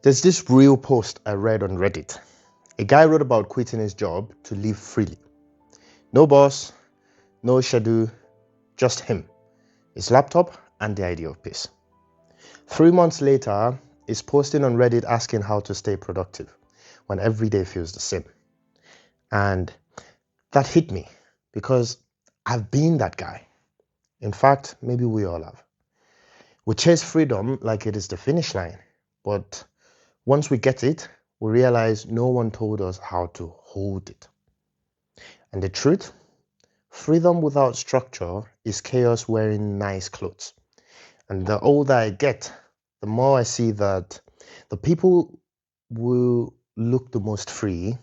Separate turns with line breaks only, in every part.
There's this real post I read on Reddit. A guy wrote about quitting his job to live freely. No boss, no schedule, just him, his laptop, and the idea of peace. 3 months later, he's posting on Reddit asking how to stay productive when every day feels the same. And that hit me because I've been that guy. In fact, maybe we all have. We chase freedom like it is the finish line, but once we get it, we realize no one told us how to hold it. And the truth, freedom without structure is chaos wearing nice clothes. And the older I get, the more I see that the people who look the most free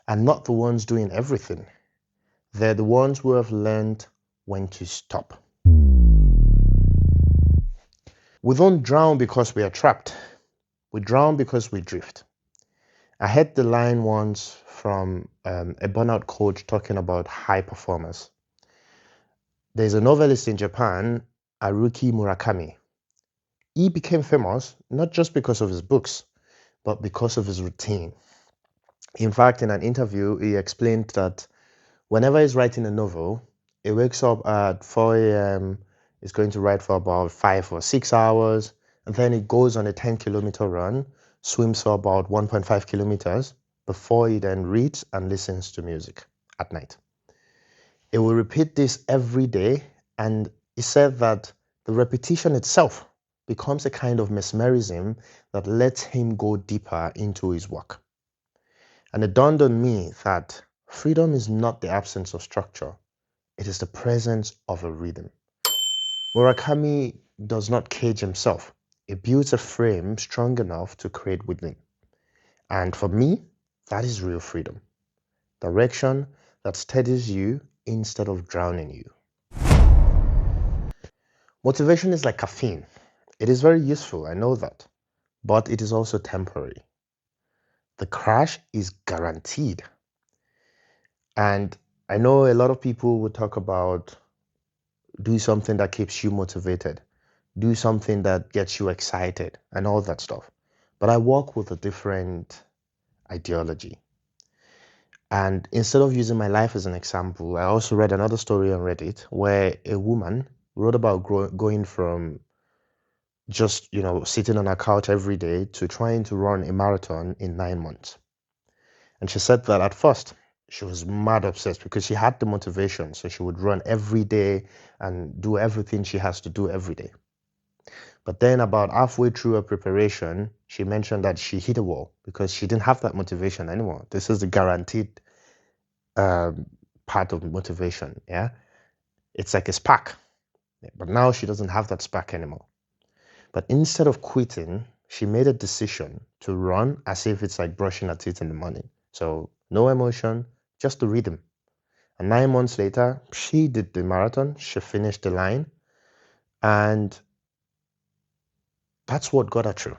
are not the ones doing everything. They're the ones who have learned when to stop. We don't drown because we are trapped. We drown because we drift. I heard the line once from a burnout coach talking about high performers. There's a novelist in Japan, Haruki Murakami. He became famous not just because of his books, but because of his routine. In fact, in an interview, he explained that whenever he's writing a novel, he wakes up at 4 a.m., is going to write for about 5 or 6 hours, and then he goes on a 10-kilometer run, swims for about 1.5 kilometers, before he then reads and listens to music at night. He will repeat this every day, and he said that the repetition itself becomes a kind of mesmerism that lets him go deeper into his work. And it dawned on me that freedom is not the absence of structure, it is the presence of a rhythm. Murakami does not cage himself. He builds a frame strong enough to create within. And for me, that is real freedom. Direction that steadies you instead of drowning you. Motivation is like caffeine. It is very useful, I know that, but it is also temporary. The crash is guaranteed. And I know a lot of people would talk about do something that keeps you motivated, do something that gets you excited, and all that stuff. But I work with a different ideology. And instead of using my life as an example, I also read another story on Reddit where a woman wrote about going from just, sitting on her couch every day to trying to run a marathon in 9 months. And she said that at first she was mad obsessed because she had the motivation. So she would run every day and do everything she has to do every day. But then about halfway through her preparation, she mentioned that she hit a wall because she didn't have that motivation anymore. This is the guaranteed part of motivation. Yeah, it's like a spark. But now she doesn't have that spark anymore. But instead of quitting, she made a decision to run as if it's like brushing her teeth in the morning. So no emotion, just the rhythm. And 9 months later, she did the marathon. She finished the line. And that's what got her through.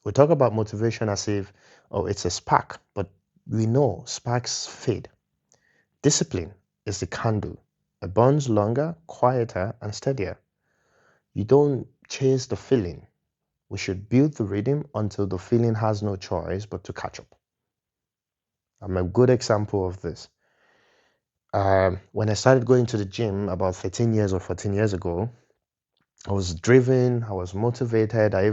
We talk about motivation as if, it's a spark. But we know sparks fade. Discipline is the candle. It burns longer, quieter, and steadier. You don't chase the feeling. We should build the rhythm until the feeling has no choice but to catch up. I'm a good example of this. When I started going to the gym about 13 years or 14 years ago, I was driven, I was motivated. I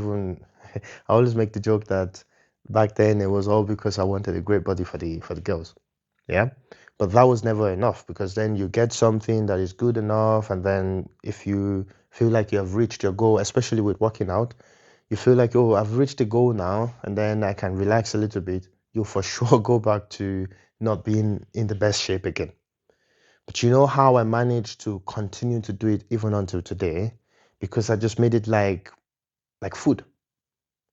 always make the joke that back then it was all because I wanted a great body for the girls. Yeah. But that was never enough because then you get something that is good enough. And then if you feel like you have reached your goal, especially with working out, you feel like, I've reached the goal now, and then I can relax a little bit. You'll for sure go back to not being in the best shape again. But you know how I managed to continue to do it even until today? Because I just made it like food,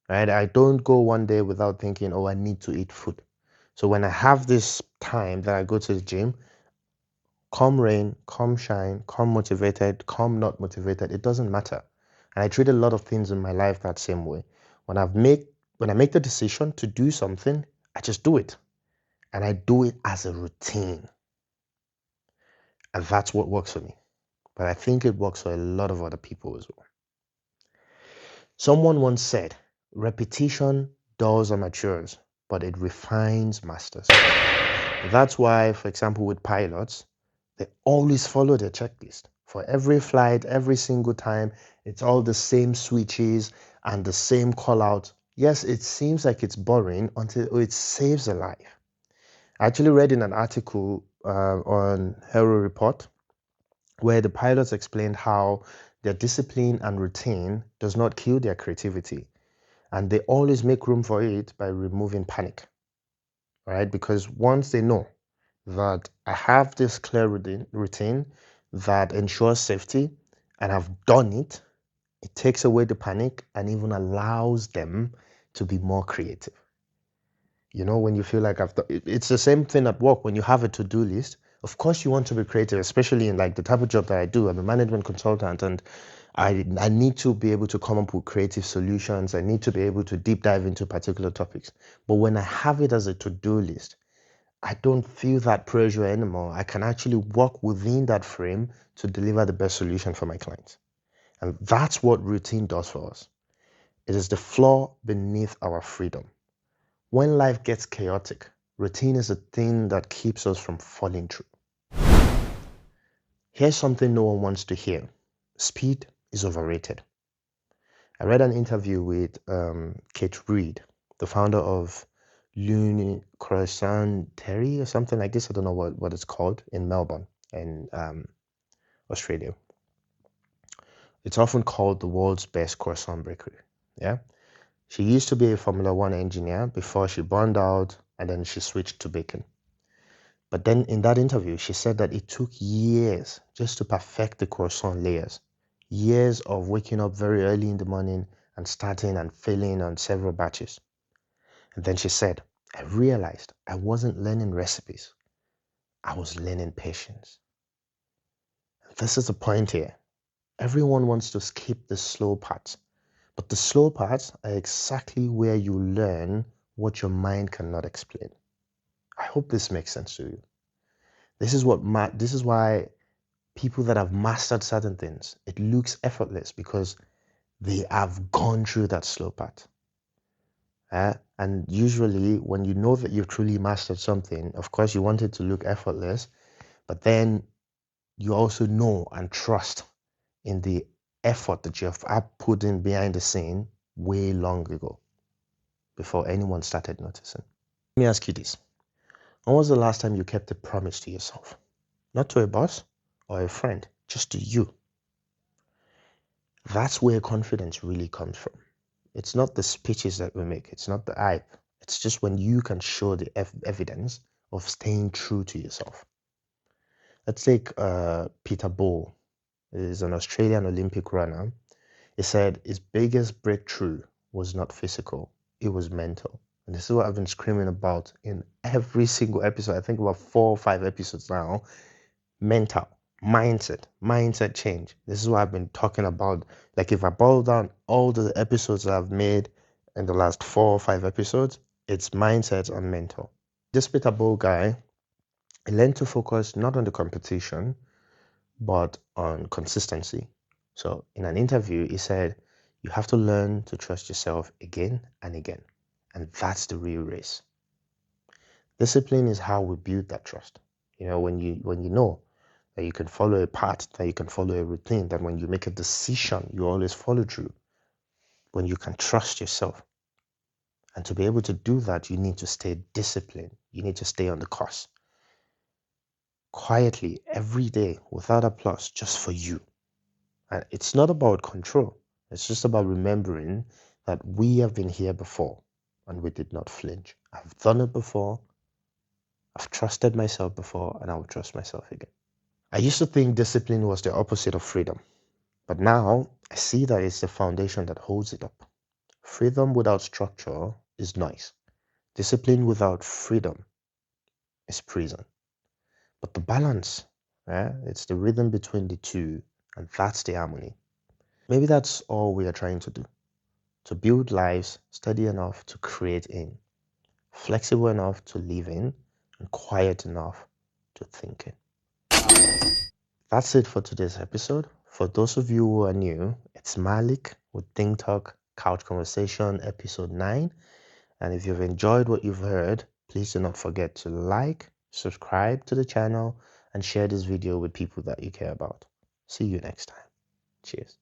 right? I don't go one day without thinking, I need to eat food. So when I have this time that I go to the gym, come rain, come shine, come motivated, come not motivated, it doesn't matter. And I treat a lot of things in my life that same way. When I make the decision to do something, I just do it. And I do it as a routine. And that's what works for me. But I think it works for a lot of other people as well. Someone once said, repetition dulls amateurs, but it refines masters. That's why, for example, with pilots, they always follow their checklist. For every flight, every single time, it's all the same switches and the same call out. Yes, it seems like it's boring until it saves a life. I actually read in an article on Hero Report where the pilots explained how their discipline and routine does not kill their creativity, and they always make room for it by removing panic, right? Because once they know that I have this clear routine that ensures safety and I've done it, it takes away the panic and even allows them to be more creative. You know, when you feel like it's the same thing at work. When you have a to-do list, of course you want to be creative, especially in like the type of job that I do. I'm a management consultant, and I need to be able to come up with creative solutions. I need to be able to deep dive into particular topics. But when I have it as a to-do list, I don't feel that pressure anymore. I can actually work within that frame to deliver the best solution for my clients. And that's what routine does for us. It is the floor beneath our freedom. When life gets chaotic, routine is the thing that keeps us from falling through. Here's something no one wants to hear. Speed is overrated. I read an interview with Kate Reid, the founder of Croissant or something like this. I don't know what it's called in Melbourne in Australia. It's often called the world's best croissant bakery. Yeah. She used to be a Formula One engineer before she burned out and then she switched to baking. But then in that interview, she said that it took years just to perfect the croissant layers. Years of waking up very early in the morning and starting and failing on several batches. And then she said, I realized I wasn't learning recipes. I was learning patience. And this is the point here. Everyone wants to skip the slow parts. But the slow parts are exactly where you learn what your mind cannot explain. I hope this makes sense to you. This is why people that have mastered certain things, it looks effortless because they have gone through that slow part. And usually when you know that you've truly mastered something, of course you want it to look effortless, but then you also know and trust in the effort that you have put in behind the scene way long ago before anyone started noticing. Let me ask you this. When was the last time you kept a promise to yourself? Not to a boss or a friend, just to you. That's where confidence really comes from. It's not the speeches that we make. It's not the hype. It's just when you can show the evidence of staying true to yourself. Let's take Peter Bowl. He's an Australian Olympic runner. He said his biggest breakthrough was not physical, it was mental. And this is what I've been screaming about in every single episode. I think about 4 or 5 episodes now. Mental, mindset change. This is what I've been talking about. Like if I boil down all the episodes that I've made in the last 4 or 5 episodes, it's mindset and mental. This Peter Bowl guy, he learned to focus not on the competition, but on consistency. So in an interview, he said, you have to learn to trust yourself again and again. And that's the real race. Discipline is how we build that trust. You know, when you know that you can follow a path, that you can follow a routine, that when you make a decision, you always follow through. When you can trust yourself. And to be able to do that, you need to stay disciplined. You need to stay on the course. Quietly, every day, without applause, just for you. And it's not about control. It's just about remembering that we have been here before and we did not flinch. I've done it before. I've trusted myself before and I will trust myself again. I used to think discipline was the opposite of freedom, but now I see that it's the foundation that holds it up. Freedom without structure is noise. Discipline without freedom is prison. But the balance, it's the rhythm between the two, and that's the harmony. Maybe that's all we are trying to do. To build lives steady enough to create in, flexible enough to live in, and quiet enough to think in. That's it for today's episode. For those of you who are new, it's Malik with ThinkTalk Couch Conversation episode 9. And if you've enjoyed what you've heard, please do not forget to like, subscribe to the channel, and share this video with people that you care about. See you next time. Cheers.